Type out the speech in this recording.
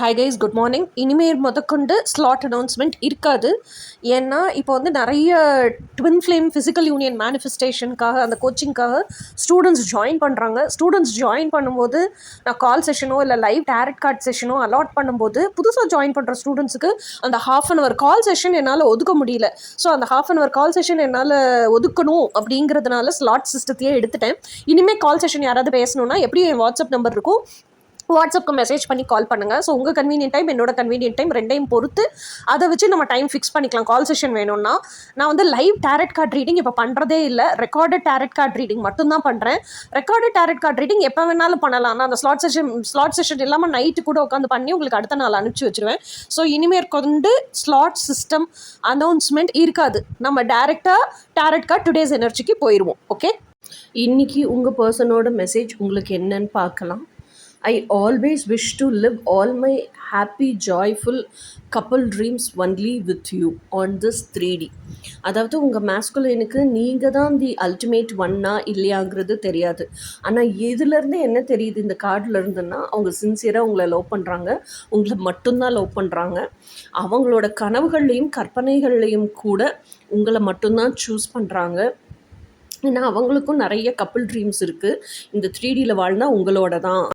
Hi guys, good morning. இனிமேல் முதற்கொண்டு slot announcement இருக்காது. ஏன்னா இப்போ வந்து நிறைய ட்வின் ஃப்ளேம் ஃபிசிக்கல் யூனியன் மேனிஃபெஸ்டேஷனுக்காக அந்த கோச்சிங்காக ஸ்டூடெண்ட்ஸ் ஜாயின் பண்ணுறாங்க. ஸ்டூடெண்ட்ஸ் ஜாயின் பண்ணும்போது நான் கால் செஷனோ இல்லை லைவ் டேரக்ட் கார்ட் செஷனோ அலாட் பண்ணும்போது புதுசாக ஜாயின் பண்ணுற ஸ்டூடெண்ட்ஸுக்கு அந்த ½ கால் செஷன் என்னால் ஒதுக்க முடியல. ஸோ அந்த ½ கால் செஷன் என்னால் ஒதுக்கணும் அப்படிங்கிறதுனால ஸ்லாட் சிஸ்டத்தையே எடுத்துட்டேன். இனிமேல் கால் செஷன் யாராவது பேசணுன்னா எப்படியும் என் வாட்ஸ்அப் நம்பர் இருக்கும், வாட்ஸ்அப்க்கு மெசேஜ் பண்ணி கால் பண்ணுங்கள். ஸோ உங்கள் கன்வீனியன்ட் டைம், என்னோட கன்வீனியன்ட் டைம் ரெண்டையும் பொறுத்து அதை வச்சு நம்ம டைம் ஃபிக்ஸ் பண்ணிக்கலாம். கால் செஷன் வேணும்னா நான் வந்து லைவ் டேரட் கார்ட் ரீடிங் இப்போ பண்ணுறதே இல்லை. ரெக்கார்டட் டேரட் கார்ட் ரீடிங் மட்டும்தான் பண்ணுறேன். ரெக்கார்டட் டேரட் கார்ட் ரீடிங் எப்போ வேணாலும் பண்ணலாம். நான் அந்த ஸ்லாட் செஷன் இல்லாமல் நைட்டு கூட உட்காந்து பண்ணி உங்களுக்கு அடுத்த நாள் அனுப்பிச்சி வச்சுருவேன். ஸோ இனிமேல் கொண்டு ஸ்லாட் சிஸ்டம் அனௌன்ஸ்மெண்ட் இருக்காது. நம்ம டேரெக்டாக டேரட் கார்ட் டுடேஸ் எனர்ஜிக்கு போயிடுவோம். ஓகே, இன்றைக்கி உங்கள் பர்சனோட மெசேஜ் உங்களுக்கு என்னன்னு பார்க்கலாம். I always wish to live all my happy, joyful couple dreams only with you on this 3D. அதாவது உங்கள் மேஸ்குலினுக்கு நீங்கள் தான் தி அல்டிமேட் ஒன்னா இல்லையாங்கிறது தெரியாது. ஆனால் எதுலேருந்து என்ன தெரியுது இந்த கார்டில் இருந்துன்னா, அவங்க சின்சியராக உங்களை லவ் பண்ணுறாங்க, உங்களை மட்டும்தான் லவ் பண்ணுறாங்க. அவங்களோட கனவுகள்லையும் கற்பனைகள்லையும் கூட உங்களை மட்டும்தான் சூஸ் பண்ணுறாங்க. ஏன்னா அவங்களுக்கும் நிறைய கப்புள் ட்ரீம்ஸ் இருக்குது. இந்த 3Dயில் வாழ்ந்தால் உங்களோட தான்